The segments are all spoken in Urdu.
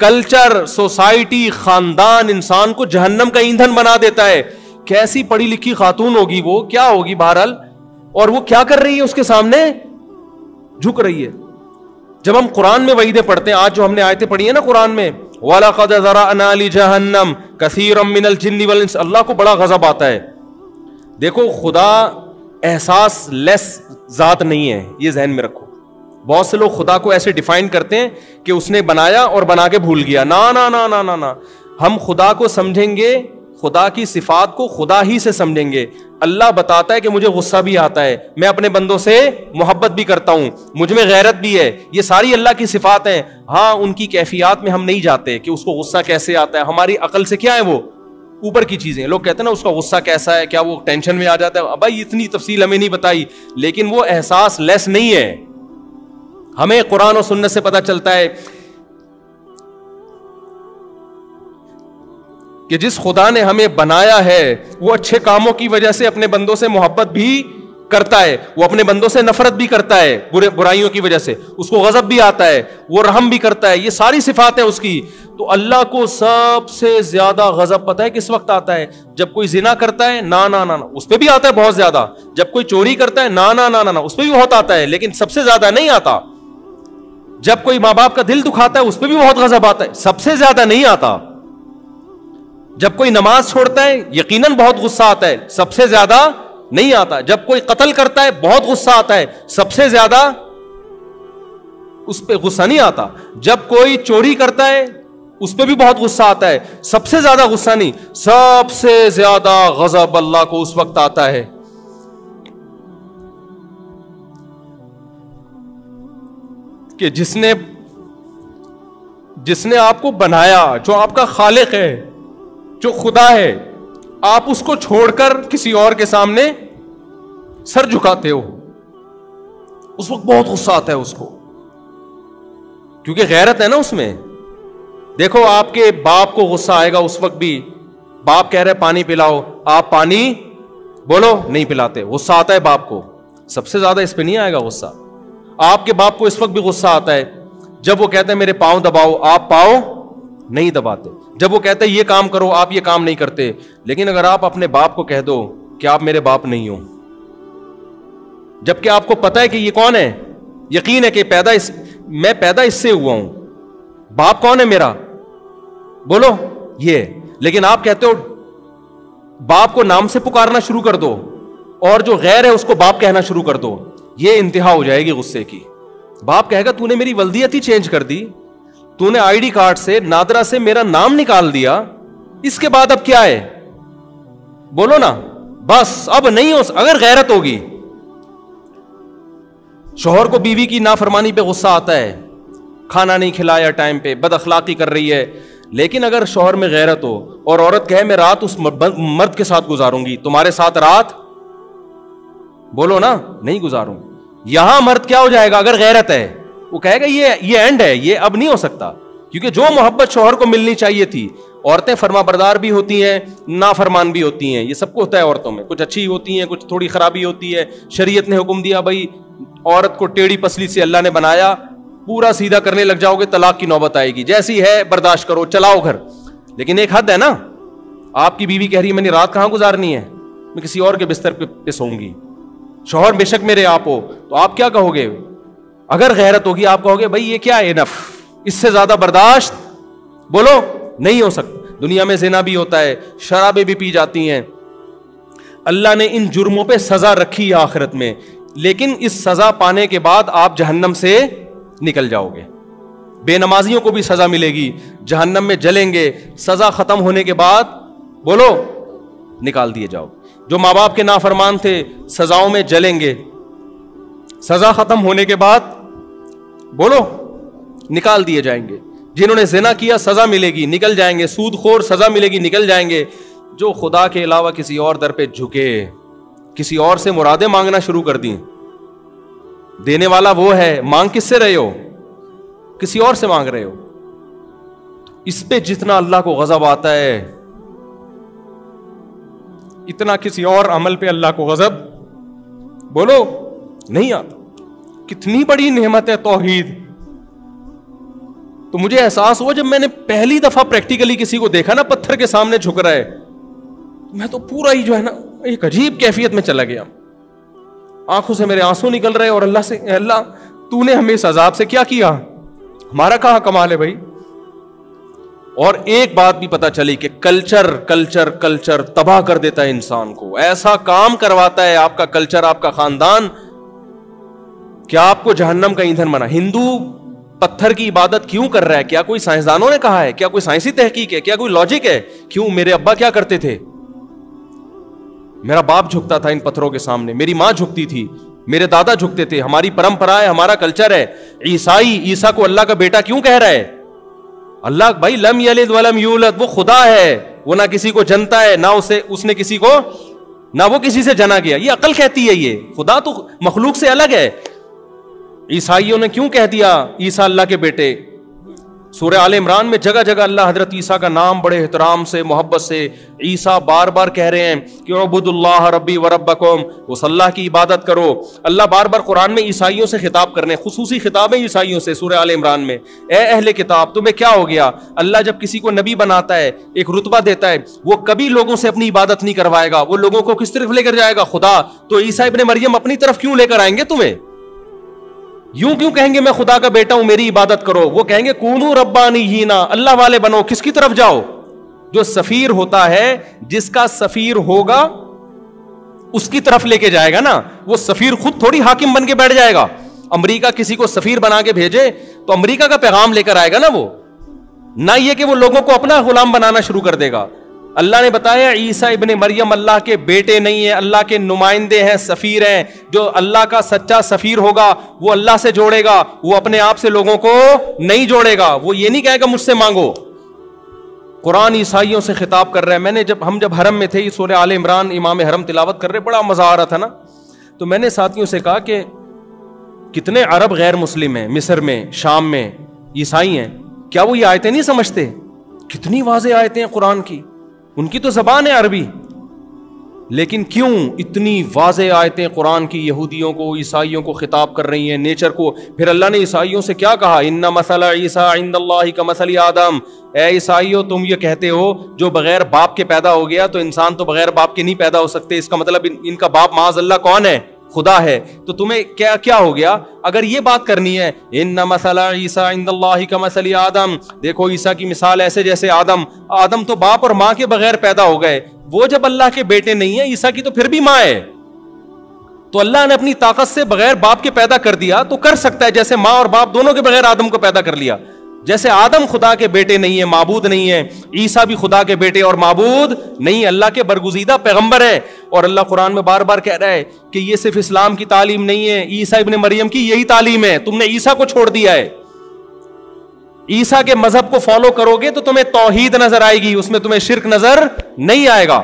کلچر، سوسائٹی، خاندان انسان کو جہنم کا ایندھن بنا دیتا ہے. کیسی پڑھی لکھی خاتون ہوگی وہ، کیا ہوگی بہرحال، اور وہ کیا کر رہی ہے اس کے سامنے؟ جھک رہی ہے. جب ہم قرآن میں وعیدیں پڑھتے ہیں، آج جو ہم نے آیتیں پڑھی ہیں نا قرآن میں، وَلَقَدْ ذَرَأْنَا لِجَهَنَّمَ كَثِيرًا مِنَ الْجِنِّ وَالْإِنسِ، اللہ کو بڑا غضب آتا ہے. دیکھو خدا احساس لیس ذات نہیں ہے، یہ ذہن میں رکھو. بہت سے لوگ خدا کو ایسے ڈیفائن کرتے ہیں کہ اس نے بنایا اور بنا کے بھول گیا. نا نا نا نا نا نا، ہم خدا کو سمجھیں گے، خدا کی صفات کو خدا ہی سے سمجھیں گے. اللہ بتاتا ہے کہ مجھے غصہ بھی آتا ہے، میں اپنے بندوں سے محبت بھی کرتا ہوں، مجھ میں غیرت بھی ہے، یہ ساری اللہ کی صفات ہیں. ہاں ان کی کیفیات میں ہم نہیں جاتے کہ اس کو غصہ کیسے آتا ہے، ہماری عقل سے کیا ہے وہ اوپر کی چیزیں. لوگ کہتے ہیں نا اس کا غصہ کیسا ہے، کیا وہ ٹینشن میں آ جاتا ہے. بھائی اتنی تفصیل ہمیں نہیں بتائی، لیکن وہ احساس لیس نہیں ہے. ہمیں قرآن و سنت سے پتہ چلتا ہے کہ جس خدا نے ہمیں بنایا ہے وہ اچھے کاموں کی وجہ سے اپنے بندوں سے محبت بھی کرتا ہے، وہ اپنے بندوں سے نفرت بھی کرتا ہے برائیوں کی وجہ سے، اس کو غضب بھی آتا ہے، وہ رحم بھی کرتا ہے. یہ ساری صفات ہیں اس کی. تو اللہ کو سب سے زیادہ غضب پتہ ہے کس وقت آتا ہے؟ جب کوئی زنا کرتا ہے، نا نا نا نا، اس پہ بھی آتا ہے بہت زیادہ. جب کوئی چوری کرتا ہے، نا نا نا نا، اس پہ بھی بہت آتا ہے، لیکن سب سے زیادہ نہیں آتا. جب کوئی ماں باپ کا دل دکھاتا ہے اس پہ بھی بہت غضب آتا ہے، سب سے زیادہ نہیں آتا. جب کوئی نماز چھوڑتا ہے یقیناً بہت غصہ آتا ہے، سب سے زیادہ نہیں آتا. جب کوئی قتل کرتا ہے بہت غصہ آتا ہے، سب سے زیادہ اس پہ غصہ نہیں آتا. جب کوئی چوری کرتا ہے اس پہ بھی بہت غصہ آتا ہے، سب سے زیادہ غصہ نہیں. سب سے زیادہ غضب اللہ کو اس وقت آتا ہے کہ جس نے آپ کو بنایا، جو آپ کا خالق ہے، جو خدا ہے، آپ اس کو چھوڑ کر کسی اور کے سامنے سر جھکاتے ہو. اس وقت بہت غصہ آتا ہے اس کو، کیونکہ غیرت ہے نا اس میں. دیکھو آپ کے باپ کو غصہ آئے گا اس وقت بھی، باپ کہہ رہے پانی پلاؤ، آپ پانی بولو نہیں پلاتے، غصہ آتا ہے باپ کو. سب سے زیادہ اس پہ نہیں آئے گا غصہ. آپ کے باپ کو اس وقت بھی غصہ آتا ہے جب وہ کہتے ہیں میرے پاؤں دباؤ، آپ پاؤں نہیں دباتے. جب وہ کہتے ہیں یہ کام کرو، آپ یہ کام نہیں کرتے. لیکن اگر آپ اپنے باپ کو کہہ دو کہ آپ میرے باپ نہیں ہو، جبکہ آپ کو پتا ہے کہ یہ کون ہے، یقین ہے کہ میں پیدا اس سے ہوا ہوں، باپ کون ہے میرا، بولو یہ. لیکن آپ کہتے ہو باپ کو نام سے پکارنا شروع کر دو اور جو غیر ہے اس کو باپ کہنا شروع کر دو. یہ انتہا ہو جائے گی غصے کی. باپ کہے گا تو نے میری ولدیت ہی چینج کر دی، تو نے آئی ڈی کارڈ سے نادرا سے میرا نام نکال دیا، اس کے بعد اب کیا ہے، بولو نا. بس اب نہیں ہو. اگر غیرت ہوگی، شوہر کو بیوی کی نافرمانی پہ غصہ آتا ہے، کھانا نہیں کھلایا ٹائم پہ، بد اخلاقی کر رہی ہے، لیکن اگر شوہر میں غیرت ہو اور عورت کہے میں رات اس مرد کے ساتھ گزاروں گی، تمہارے ساتھ رات بولو نا نہیں گزاروں. یہاں مرد کیا ہو جائے گا اگر غیرت ہے، وہ کہے گا یہ اینڈ ہے، یہ اب نہیں ہو سکتا. کیونکہ جو محبت شوہر کو ملنی چاہیے تھی، عورتیں فرما بردار بھی ہوتی ہیں، نافرمان بھی ہوتی ہیں، یہ سب کو ہوتا ہے عورتوں میں. کچھ اچھی ہوتی ہیں، کچھ تھوڑی خرابی ہوتی ہے. شریعت نے حکم دیا بھائی عورت کو ٹیڑھی پسلی سے اللہ نے بنایا، پورا سیدھا کرنے لگ جاؤ گے طلاق کی نوبت آئے گی. جیسی ہے برداشت کرو، چلاؤ گھر. لیکن ایک حد ہے نا. آپ کی بیوی کہہ رہی ہے میں نے رات کہاں گزارنی ہے، میں کسی اور کے بستر پہ سوؤں گی. شوہر بے شک میرے آپ ہو، تو آپ کیا کہو گے؟ اگر غیرت ہوگی آپ کہو گے بھائی یہ کیا ہے، انف، اس سے زیادہ برداشت بولو نہیں ہو سکتا. دنیا میں زنا بھی ہوتا ہے، شرابیں بھی پی جاتی ہیں. اللہ نے ان جرموں پہ سزا رکھی ہے آخرت میں، لیکن اس سزا پانے کے بعد آپ جہنم سے نکل جاؤ گے. بے نمازیوں کو بھی سزا ملے گی، جہنم میں جلیں گے. سزا ختم ہونے کے بعد بولو نکال دیے جاؤ. جو ماں باپ کے نافرمان تھے سزاؤں میں جلیں گے، سزا ختم ہونے کے بعد بولو نکال دیے جائیں گے. جنہوں نے زنا کیا سزا ملے گی، نکل جائیں گے. سود خور سزا ملے گی، نکل جائیں گے. جو خدا کے علاوہ کسی اور در پہ جھکے، کسی اور سے مرادیں مانگنا شروع کر دیں، دینے والا وہ ہے، مانگ کس سے رہے ہو؟ کسی اور سے مانگ رہے ہو. اس پہ جتنا اللہ کو غضب آتا ہے اتنا کسی اور عمل پہ اللہ کو غضب بولو نہیں آتا. کتنی بڑی نعمت ہے توحید. تو مجھے احساس ہوا جب میں نے پہلی دفعہ پریکٹیکلی کسی کو دیکھا نا پتھر کے سامنے جھک رہا ہے, میں تو پورا ہی جو ہے نا ایک عجیب کیفیت میں چلا گیا, آنکھوں سے میرے آنسو نکل رہے اور اللہ سے, اللہ تو نے ہمیں اس عذاب سے کیا کیا, ہمارا کہاں کمال ہے بھائی. اور ایک بات بھی پتا چلی کہ کلچر کلچر کلچر تباہ کر دیتا ہے انسان کو, ایسا کام کرواتا ہے آپ کا کلچر, آپ کا خاندان, کیا آپ کو جہنم کا ایندھن بنا. ہندو پتھر کی عبادت کیوں کر رہا ہے؟ کیا کوئی سائنسدانوں نے کہا ہے؟ کیا کوئی سائنسی تحقیق ہے؟ کیا کوئی لاجک ہے؟ کیوں؟ میرے ابا کیا کرتے تھے, میرا باپ جھکتا تھا ان پتھروں کے سامنے, میری ماں جھکتی تھی, میرے دادا جھکتے تھے, ہماری پرمپرا ہے, ہمارا کلچر ہے. عیسیٰ کو اللہ کا بیٹا کیوں کہہ رہا ہے؟ اللہ بھائی لم یلد ولم یولد, وہ خدا ہے, وہ نہ کسی کو جنتا ہے, نہ اس نے کسی کو, نہ وہ کسی سے جنا گیا. یہ عقل کہتی ہے, یہ خدا تو مخلوق سے الگ ہے. عیسائیوں نے کیوں کہہ دیا عیسیٰ اللہ کے بیٹے؟ سورہ آل عمران میں جگہ جگہ اللہ حضرت عیسیٰ کا نام بڑے احترام سے, محبت سے, عیسیٰ بار بار کہہ رہے ہیں کہ اعبد اللہ ربی و ربکم, اس اللہ کی عبادت کرو. اللہ بار بار قرآن میں عیسائیوں سے خطاب کرنے, خصوصی خطاب ہے عیسائیوں سے سورہ آل عمران میں, اے اہل کتاب تمہیں کیا ہو گیا. اللہ جب کسی کو نبی بناتا ہے, ایک رتبہ دیتا ہے, وہ کبھی لوگوں سے اپنی عبادت نہیں کروائے گا, وہ لوگوں کو کس طرف لے کر جائے گا؟ خدا. تو عیسیٰ ابن مریم اپنی طرف کیوں لے کر آئیں گے تمہیں؟ یوں کیوں کہیں گے میں خدا کا بیٹا ہوں میری عبادت کرو؟ وہ کہیں گے کونو ربانیین, اللہ والے بنو. کس کی طرف جاؤ؟ جو سفیر ہوتا ہے, جس کا سفیر ہوگا اس کی طرف لے کے جائے گا نا. وہ سفیر خود تھوڑی حاکم بن کے بیٹھ جائے گا. امریکہ کسی کو سفیر بنا کے بھیجے تو امریکہ کا پیغام لے کر آئے گا نا وہ, نہ یہ کہ وہ لوگوں کو اپنا غلام بنانا شروع کر دے گا. اللہ نے بتایا عیسیٰ ابن مریم اللہ کے بیٹے نہیں ہیں, اللہ کے نمائندے ہیں, سفیر ہیں. جو اللہ کا سچا سفیر ہوگا وہ اللہ سے جوڑے گا, وہ اپنے آپ سے لوگوں کو نہیں جوڑے گا. وہ یہ نہیں کہے گا مجھ سے مانگو. قرآن عیسائیوں سے خطاب کر رہا ہے. میں نے ہم جب حرم میں تھے, یہ سورہ آل عمران امام حرم تلاوت کر رہے, بڑا مزہ آ رہا تھا نا. تو میں نے ساتھیوں سے کہا کہ کتنے عرب غیر مسلم ہیں, مصر میں, شام میں عیسائی ہیں, کیا وہ یہ آیتیں نہیں سمجھتے؟ کتنی واضح آیتیں ہیں قرآن کی, ان کی تو زبان ہے عربی, لیکن کیوں اتنی واضح آیتیں قرآن کی یہودیوں کو, عیسائیوں کو خطاب کر رہی ہیں, نیچر کو. پھر اللہ نے عیسائیوں سے کیا کہا؟ ان مثل عیسیٰ عند اللہ کمثل آدم. اے عیسائیوں تم یہ کہتے ہو جو بغیر باپ کے پیدا ہو گیا, تو انسان تو بغیر باپ کے نہیں پیدا ہو سکتے, اس کا مطلب ان کا باپ معاذ اللہ کون ہے؟ خدا ہے. تو تمہیں کیا ہو گیا اگر یہ بات کرنی ہے؟ ان مثل عیسیٰ عند اللہ کمثل آدم, دیکھو عیسیٰ کی مثال ایسے جیسے آدم. آدم تو باپ اور ماں کے بغیر پیدا ہو گئے, وہ جب اللہ کے بیٹے نہیں ہیں, عیسیٰ کی تو پھر بھی ماں ہے. تو اللہ نے اپنی طاقت سے بغیر باپ کے پیدا کر دیا, تو کر سکتا ہے جیسے ماں اور باپ دونوں کے بغیر آدم کو پیدا کر لیا. جیسے آدم خدا کے بیٹے نہیں ہے, معبود نہیں ہے, عیسیٰ بھی خدا کے بیٹے اور معبود نہیں, اللہ کے برگزیدہ پیغمبر ہے. اور اللہ قرآن میں بار بار کہہ رہا ہے کہ یہ صرف اسلام کی تعلیم نہیں ہے, عیسیٰ ابن مریم کی یہی تعلیم ہے. تم نے عیسیٰ کو چھوڑ دیا ہے. عیسیٰ کے مذہب کو فالو کرو گے تو تمہیں توحید نظر آئے گی, اس میں تمہیں شرک نظر نہیں آئے گا.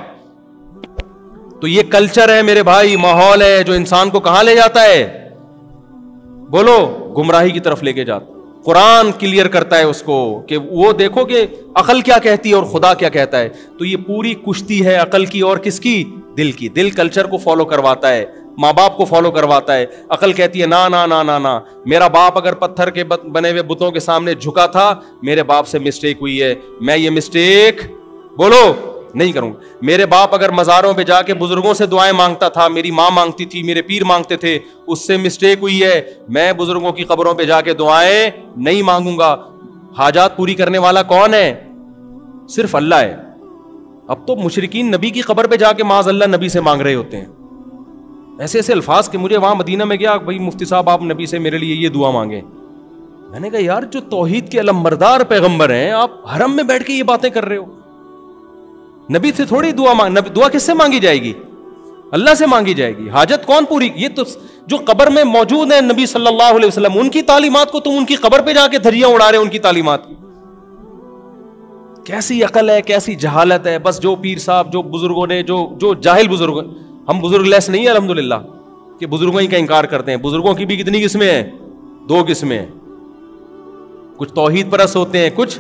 تو یہ کلچر ہے میرے بھائی, ماحول ہے جو انسان کو کہاں لے جاتا ہے؟ بولو, گمراہی کی طرف لے کے جاتا. قرآن کلیئر کرتا ہے اس کو کہ وہ دیکھو کہ عقل کیا کہتی ہے اور خدا کیا کہتا ہے. تو یہ پوری کشتی ہے عقل کی اور کس کی؟ دل کی. دل کلچر کو فالو کرواتا ہے, ماں باپ کو فالو کرواتا ہے. عقل کہتی ہے نا نا نا نا نا, میرا باپ اگر پتھر کے بنے ہوئے بتوں کے سامنے جھکا تھا, میرے باپ سے مسٹیک ہوئی ہے, میں یہ مسٹیک بولو نہیں کروں. میرے باپ اگر مزاروں پہ جا کے بزرگوں سے دعائیں مانگتا تھا, میری ماں مانگتی تھی, میرے پیر مانگتے تھے, اس سے مسٹیک ہوئی ہے, میں بزرگوں کی قبروں پہ جا کے دعائیں نہیں مانگوں گا. حاجات پوری کرنے والا کون ہے؟ صرف اللہ ہے. اب تو مشرکین نبی کی قبر پہ جا کے معاذ اللہ نبی سے مانگ رہے ہوتے ہیں, ایسے ایسے الفاظ کہ مجھے وہاں مدینہ میں گیا, بھائی مفتی صاحب آپ نبی سے میرے لیے یہ دعا مانگیں. میں نے کہا یار جو توحید کے علمبردار پیغمبر ہیں, آپ حرم میں بیٹھ کے یہ باتیں کر رہے ہو. نبی سے تھوڑی دعا کس سے مانگی جائے گی؟ اللہ سے مانگی جائے گی. حاجت کون پوری؟ یہ تو جو قبر میں موجود ہیں نبی صلی اللہ علیہ وسلم, ان کی تعلیمات کو تم ان کی قبر پہ جا کے دھجیاں اڑا رہے ہو. ان کی تعلیمات کی کیسی عقل ہے, کیسی جہالت ہے. بس جو پیر صاحب, جو بزرگوں نے, جو جاہل بزرگ, ہم بزرگ لیس نہیں ہے الحمدللہ کہ بزرگوں ہی کا انکار کرتے ہیں. بزرگوں کی بھی کتنی قسمیں ہیں؟ 2 قسمیں ہیں. کچھ توحید پرست ہوتے ہیں, کچھ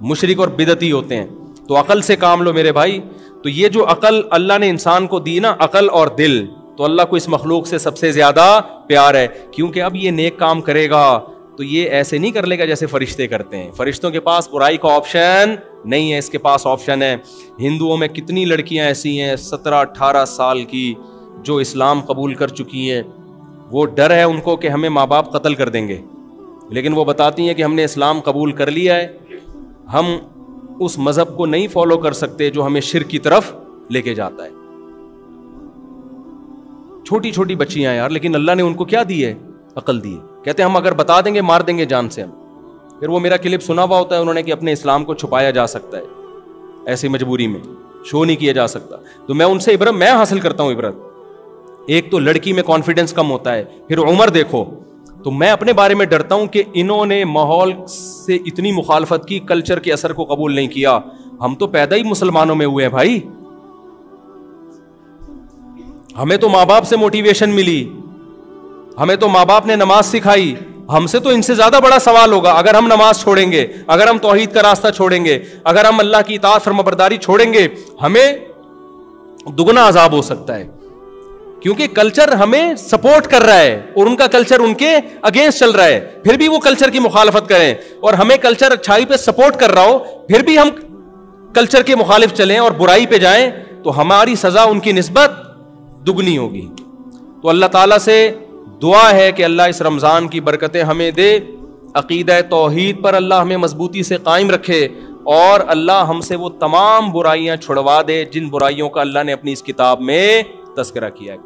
مشرک اور بدعتی ہوتے ہیں. تو عقل سے کام لو میرے بھائی. تو یہ جو عقل اللہ نے انسان کو دی نا, عقل اور دل, تو اللہ کو اس مخلوق سے سب سے زیادہ پیار ہے, کیونکہ اب یہ نیک کام کرے گا تو یہ ایسے نہیں کر لے گا جیسے فرشتے کرتے ہیں. فرشتوں کے پاس برائی کا آپشن نہیں ہے, اس کے پاس آپشن ہے. ہندوؤں میں کتنی لڑکیاں ایسی ہیں 17-18 سال کی جو اسلام قبول کر چکی ہیں, وہ ڈر ہے ان کو کہ ہمیں ماں باپ قتل کر دیں گے, لیکن وہ بتاتی ہیں کہ ہم نے اسلام قبول کر لیا ہے, ہم اس مذہب کو نہیں فالو کر سکتے جو ہمیں شرک کی طرف لے کے جاتا ہے. چھوٹی چھوٹی بچیاں یار, لیکن اللہ نے ان کو کیا دی ہے؟ عقل دی ہے. کہتے ہیں ہم اگر بتا دیں گے مار دیں گے جان سے ہم. پھر وہ میرا کلپ سنا ہوا ہوتا ہے انہوں نے کہ اپنے اسلام کو چھپایا جا سکتا ہے, ایسی مجبوری میں شو نہیں کیا جا سکتا. تو میں ان سے عبرت میں حاصل کرتا ہوں عبرت. ایک تو لڑکی میں کانفیڈنس کم ہوتا ہے, پھر عمر دیکھو. تو میں اپنے بارے میں ڈرتا ہوں کہ انہوں نے ماحول سے اتنی مخالفت کی, کلچر کے اثر کو قبول نہیں کیا. ہم تو پیدا ہی مسلمانوں میں ہوئے ہیں بھائی, ہمیں تو ماں باپ سے موٹیویشن ملی, ہمیں تو ماں باپ نے نماز سکھائی. ہم سے تو ان سے زیادہ بڑا سوال ہوگا اگر ہم نماز چھوڑیں گے, اگر ہم توحید کا راستہ چھوڑیں گے, اگر ہم اللہ کی اطاعت فرمانبرداری چھوڑیں گے, ہمیں دگنا عذاب ہو سکتا ہے. کیونکہ کلچر ہمیں سپورٹ کر رہا ہے اور ان کا کلچر ان کے اگینسٹ چل رہا ہے. پھر بھی وہ کلچر کی مخالفت کریں اور ہمیں کلچر اچھائی پہ سپورٹ کر رہا ہو, پھر بھی ہم کلچر کے مخالف چلیں اور برائی پہ جائیں, تو ہماری سزا ان کی نسبت دگنی ہوگی. تو اللہ تعالیٰ سے دعا ہے کہ اللہ اس رمضان کی برکتیں ہمیں دے, عقیدہ توحید پر اللہ ہمیں مضبوطی سے قائم رکھے, اور اللہ ہم سے وہ تمام برائیاں چھڑوا دے جن برائیوں کا اللہ نے اپنی اس کتاب میں تذکرہ کیا ہے.